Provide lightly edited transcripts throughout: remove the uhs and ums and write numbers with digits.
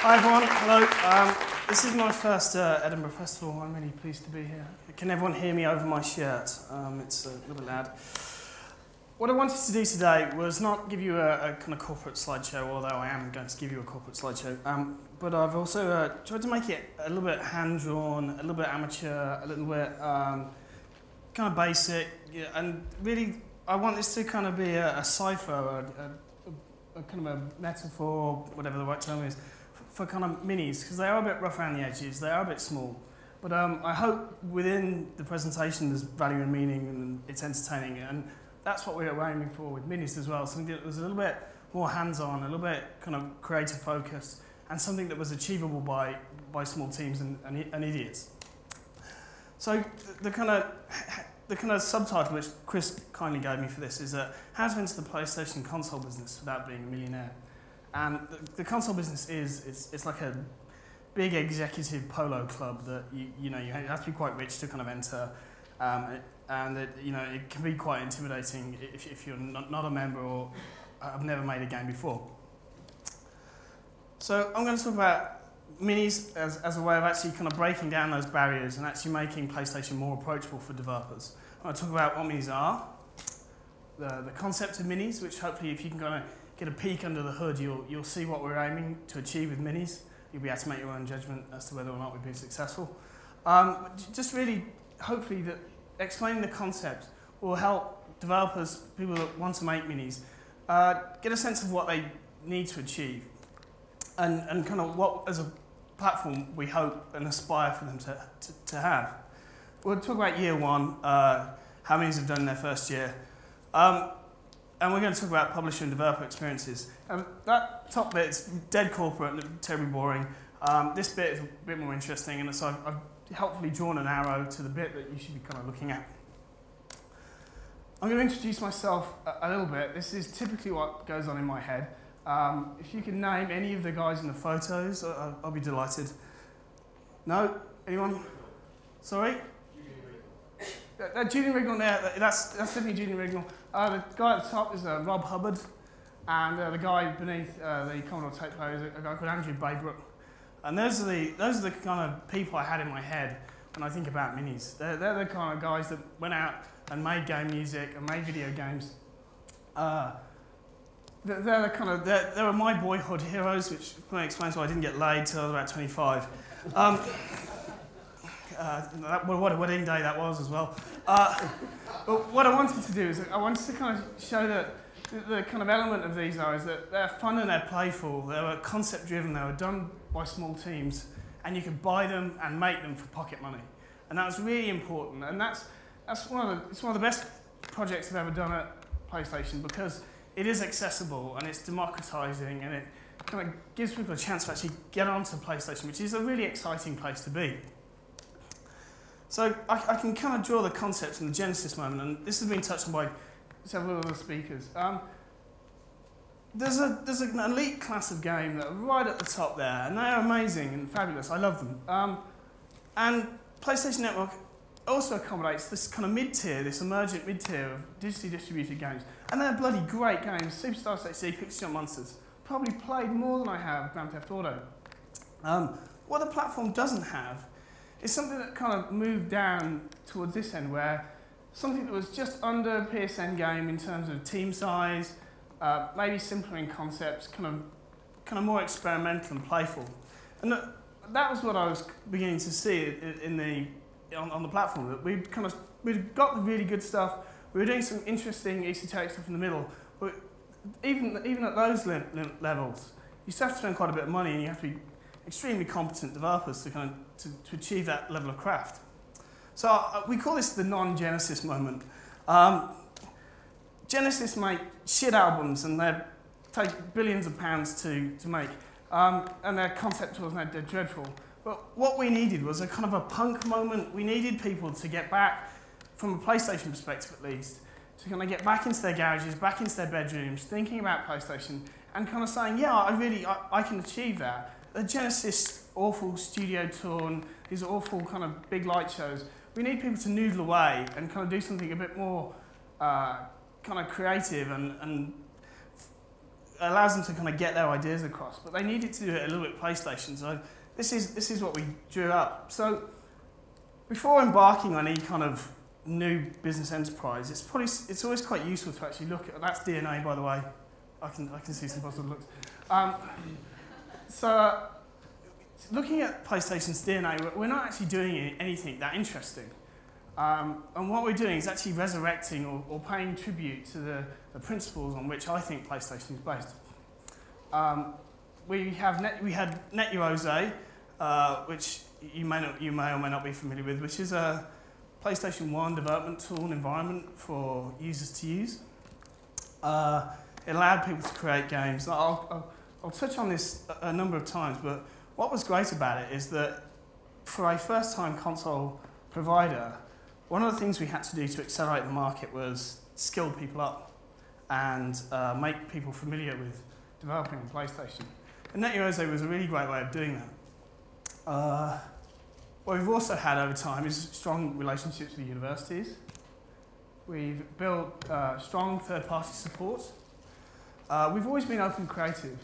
Hi everyone, hello. This is my first Edinburgh Festival. I'm really pleased to be here. Can everyone hear me over my shirt? It's a little bit loud. What I wanted to do today was not give you a kind of corporate slideshow, although I am going to give you a corporate slideshow, but I've also tried to make it a little bit hand-drawn, a little bit amateur, a little bit kind of basic, and really I want this to kind of be a cipher, a kind of a metaphor, whatever the right term is, for kind of minis, because they are a bit rough around the edges, they are a bit small. But I hope within the presentation there's value and meaning and it's entertaining, and that's what we're aiming for with minis as well, something that was a little bit more hands-on, a little bit kind of creative focus, and something that was achievable by small teams and idiots. So the kind of subtitle which Chris kindly gave me for this is how to enter the PlayStation console business without being a millionaire. And the console business it's like a big executive polo club that you have to be quite rich to kind of enter, and it can be quite intimidating if you're not a member or have never made a game before. So I'm going to talk about minis as a way of actually kind of breaking down those barriers and actually making PlayStation more approachable for developers. I'm going to talk about what minis are, the concept of minis, which hopefully if you can kind of get a peek under the hood, you'll see what we're aiming to achieve with minis. You'll be able to make your own judgment as to whether or not we've been successful. Just really, hopefully, that explaining the concept will help developers, people that want to make minis, get a sense of what they need to achieve, and kind of what, as a platform, we hope and aspire for them to have. We'll talk about year one, how minis have done in their first year. And we're going to talk about publisher and developer experiences. That top bit is dead corporate and terribly boring. This bit is a bit more interesting, and so I've helpfully drawn an arrow to the bit that you should be kind of looking at. I'm going to introduce myself a little bit. This is typically what goes on in my head. If you can name any of the guys in the photos, I'll be delighted. No? Anyone? Sorry? Julian Rignall there, that's definitely Julian Rignall. The guy at the top is Rob Hubbard, and the guy beneath the Commodore tape player is a guy called Andrew Baybrook. And those are the kind of people I had in my head when I think about minis. They're the kind of guys that went out and made game music and made video games. They were my boyhood heroes, which probably explains why I didn't get laid till I was about 25. What a wedding day that was as well. But what I wanted to do is I wanted to kind of show that the kind of element of these is that they're fun and they're playful. They were concept driven. They were done by small teams, and you could buy them and make them for pocket money. And that was really important. And it's one of the best projects I've ever done at PlayStation, because it is accessible and it's democratizing, and it kind of gives people a chance to actually get onto PlayStation, which is a really exciting place to be. So I can kind of draw the concept from the Genesis moment, and this has been touched on by several other speakers. There's an elite class of game that are right at the top there, and they are amazing and fabulous. I love them. And PlayStation Network also accommodates this kind of mid-tier, this emergent mid-tier of digitally distributed games. And they're bloody great games. Superstar SHC, Pixel Jump Monsters. Probably played more than I have Grand Theft Auto. What the platform doesn't have is something that kind of moved down towards this end, where something that was just under PSN game in terms of team size, maybe simpler in concepts, kind of more experimental and playful. And that was what I was beginning to see on the platform, that we'd got the really good stuff, we were doing some interesting esoteric stuff in the middle, but even at those levels, you still have to spend quite a bit of money, and you have to be extremely competent developers to achieve that level of craft. So we call this the non-Genesis moment. Genesis make shit albums, and they take billions of pounds to make, and they're conceptual and they're dreadful. But what we needed was a kind of a punk moment. We needed people to get back, from a PlayStation perspective at least, to kind of get back into their garages, back into their bedrooms, thinking about PlayStation, and kind of saying, yeah, I can achieve that. The Genesis awful studio tour and these awful kind of big light shows, we need people to noodle away and kind of do something a bit more kind of creative and allows them to kind of get their ideas across, but they needed to do it a little bit PlayStation. So this is what we drew up. So before embarking on any kind of new business enterprise, it's always quite useful to actually look at. That's DNA, by the way. I can see some positive looks. Looking at PlayStation's DNA, we're not actually doing anything that interesting. And what we're doing is actually resurrecting or paying tribute to the principles on which I think PlayStation is based. We had NetUose, which you may or may not be familiar with, which is a PlayStation 1 development tool and environment for users to use. It allowed people to create games. I'll touch on this a number of times, but what was great about it is that for a first-time console provider, one of the things we had to do to accelerate the market was skill people up and make people familiar with developing on PlayStation. And NetUose was a really great way of doing that. What we've also had over time is strong relationships with universities. We've built strong third-party support. We've always been open and creative.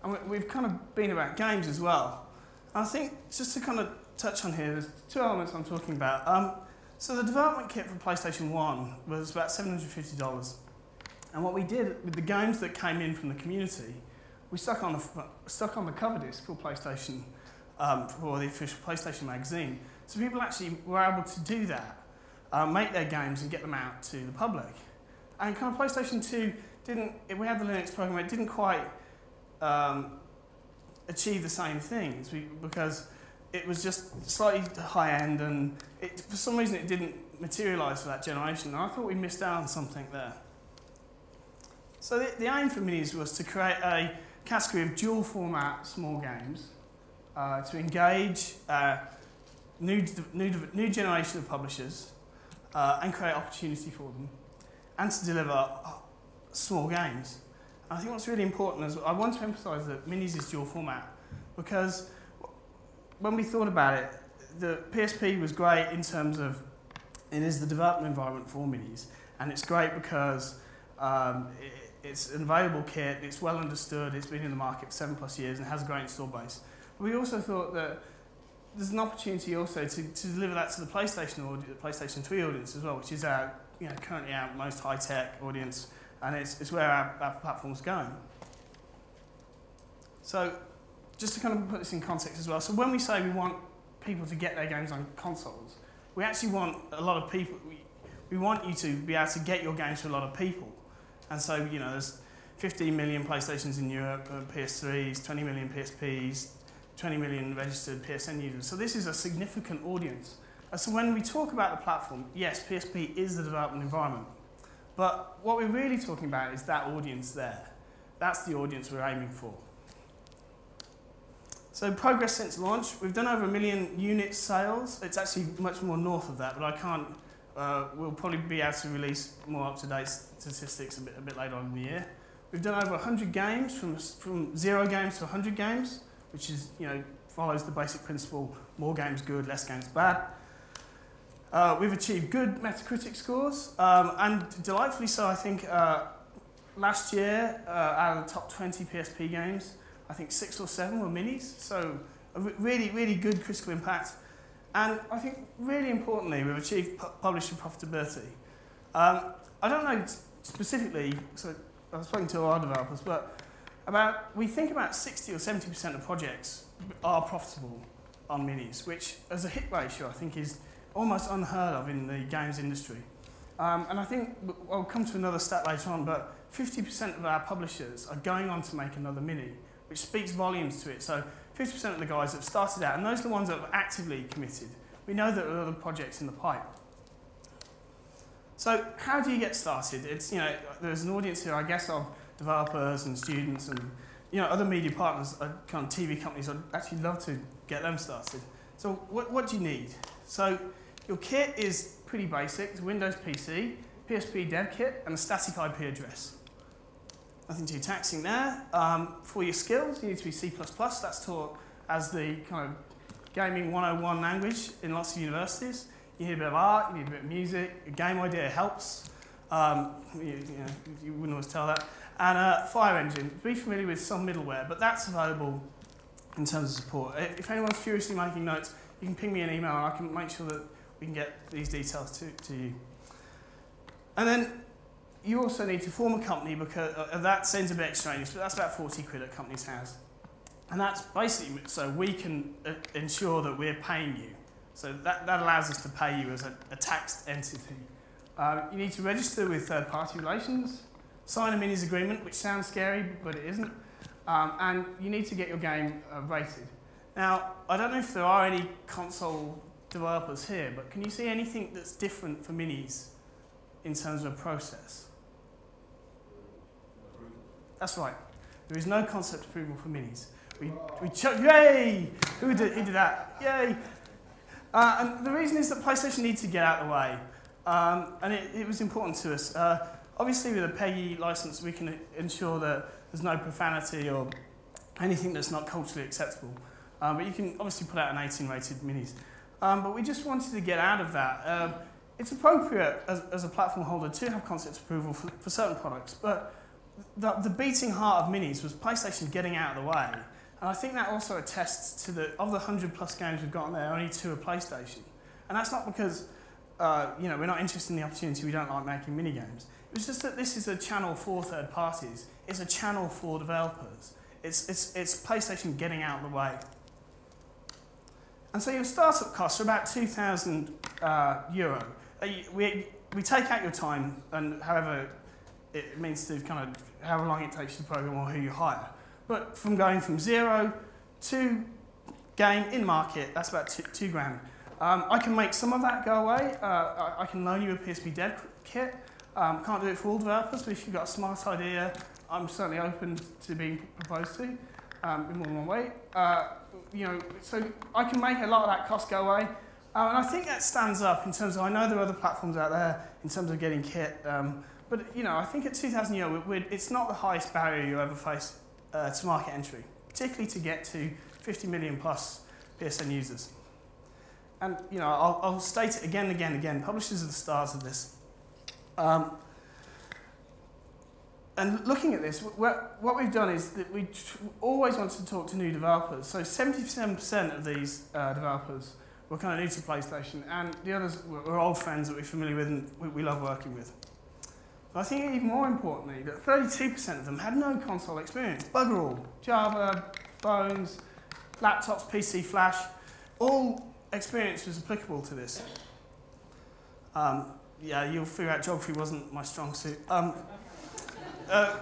And we've kind of been about games as well. And I think, just to kind of touch on here, there's two elements I'm talking about. So the development kit for PlayStation 1 was about $750. And what we did with the games that came in from the community, we stuck on the cover disc for PlayStation, for the official PlayStation magazine. So people actually were able to do that, make their games and get them out to the public. And kind of PlayStation 2 we had the Linux program, it didn't quite achieve the same things because it was just slightly high end and for some reason it didn't materialise for that generation. And I thought we missed out on something there. So the aim for Minis was to create a category of dual format small games to engage new generation of publishers and create opportunity for them and to deliver small games. And I think what's really important is I want to emphasise that Minis is dual format because when we thought about it, the PSP was great in terms of it is the development environment for Minis, and it's great because it's an available kit, it's well understood, it's been in the market for 7+ years and has a great install base. But we also thought that there's an opportunity also to deliver that to the PlayStation 3 audience as well, which is our currently our most high-tech audience, and it's where our platform's going. So just to kind of put this in context as well, so when we say we want people to get their games on consoles, we actually want a lot of people, we want you to be able to get your games to a lot of people. And so, there's 15 million PlayStations in Europe, PS3s, 20 million PSPs, 20 million registered PSN users. So this is a significant audience. And so when we talk about the platform, yes, PSP is the development environment. But what we're really talking about is that audience there. That's the audience we're aiming for. So progress since launch, we've done over 1 million unit sales. It's actually much more north of that, but I can't, we'll probably be able to release more up-to-date statistics a bit later on in the year. We've done over 100 games, from 0 games to 100 games, which is, follows the basic principle, more games good, less games bad. We've achieved good Metacritic scores, and delightfully so, I think last year, out of the top 20 PSP games, I think 6 or 7 were minis, so a really, really good critical impact. And I think really importantly, we've achieved publisher profitability. I don't know specifically, so I've spoken to our developers, but we think about 60 or 70% of projects are profitable on minis, which as a hit ratio I think is almost unheard of in the games industry. And I think I'll come to another stat later on, but 50% of our publishers are going on to make another mini, which speaks volumes to it. So 50% of the guys that have started out, and those are the ones that have actively committed. We know that there are other projects in the pipe. So how do you get started? It's, there's an audience here, I guess, of developers and students and other media partners, kind of TV companies. I'd actually love to get them started. So what do you need? So your kit is pretty basic. It's Windows PC, PSP dev kit, and a static IP address. Nothing too taxing there. For your skills, you need to be C++. That's taught as the kind of gaming 101 language in lots of universities. You need a bit of art, you need a bit of music. A game idea helps. You wouldn't always tell that. and Fire Engine. Be familiar with some middleware, but that's available in terms of support. If anyone's furiously making notes, you can ping me an email and I can make sure that we can get these details to you. And then you also need to form a company, because that sounds a bit extraneous, but that's about 40 quid at Companies House. And that's basically so we can ensure that we're paying you. So that allows us to pay you as a taxed entity. You need to register with third-party relations, sign a minis agreement, which sounds scary, but it isn't. And you need to get your game rated. Now, I don't know if there are any console developers here, but can you see anything that's different for minis in terms of process? That's right. There is no concept approval for minis. Yay! Who did that? Yay! And the reason is that PlayStation needs to get out of the way. And it was important to us. Obviously, with a PEGI license, we can ensure that there's no profanity or anything that's not culturally acceptable. But you can obviously put out an 18-rated minis. But we just wanted to get out of that. It's appropriate as a platform holder to have concept approval for certain products, but the beating heart of minis was PlayStation getting out of the way. And I think that also attests to of the 100+ games we've got on there, only 2 are PlayStation. And that's not because we're not interested in the opportunity, we don't like making mini games. It was just that this is a channel for third parties. It's a channel for developers. It's PlayStation getting out of the way. And so your startup costs are about €2,000. We take out your time, and however it means to kind of however long it takes to program or who you hire. But from going from 0 to game in market, that's about two grand. I can make some of that go away. I can loan you a PSP dev kit. Can't do it for all developers, but if you've got a smart idea, I'm certainly open to being proposed to in more than one way. So I can make a lot of that cost go away. And I think that stands up in terms of, I know there are other platforms out there in terms of getting kit, but I think at €2,000, it's not the highest barrier you ever face to market entry, particularly to get to 50 million plus PSN users. And I'll state it again and again and again, publishers are the stars of this. And looking at this, what we've done is that we always want to talk to new developers. So 77% of these developers were kind of new to PlayStation, and the others were old friends that we're familiar with and we love working with. But I think even more importantly, that 32% of them had no console experience. Bugger all. Java, phones, laptops, PC, Flash, all experience was applicable to this. You'll figure out geography wasn't my strong suit.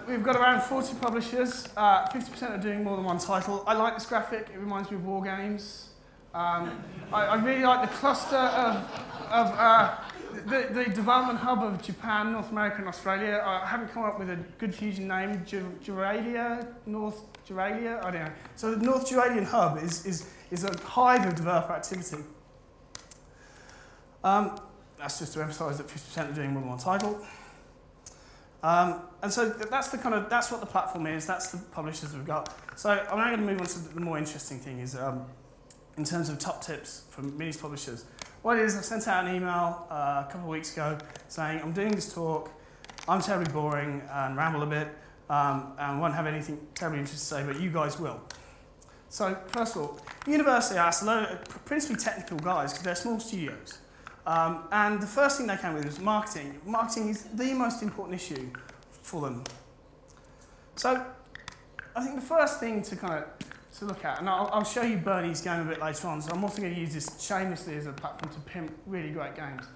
We've got around 40 publishers. 50% are doing more than one title. I like this graphic. It reminds me of war games. I really like the cluster of the development hub of Japan, North America, and Australia. I haven't come up with a good fusion name. Juralia, North Juralia. I don't know. So the North Juralian hub is a hive of developer activity. That's just to emphasise that 50% are doing more than one title. And so that's what the platform is. That's the publishers we've got. So I'm now going to move on to the more interesting thing is in terms of top tips from minis publishers. What it is, I sent out an email a couple of weeks ago saying I'm doing this talk. I'm terribly boring and ramble a bit and won't have anything terribly interesting to say, but you guys will. So first of all, university asked a load of principally technical guys because they're small studios. And the first thing they came with was marketing. Marketing is the most important issue for them. So I think the first thing to look at, and I'll show you Bernie's game a bit later on, so I'm also going to use this shamelessly as a platform to pimp really great games.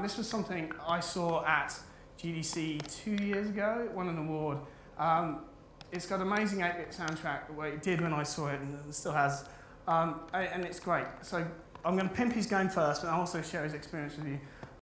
This was something I saw at GDC 2 years ago. It won an award. It's got an amazing 8-bit soundtrack, the way it did when I saw it, and it still has. And it's great. So I'm going to pimp his game first, but I'll also share his experience with you.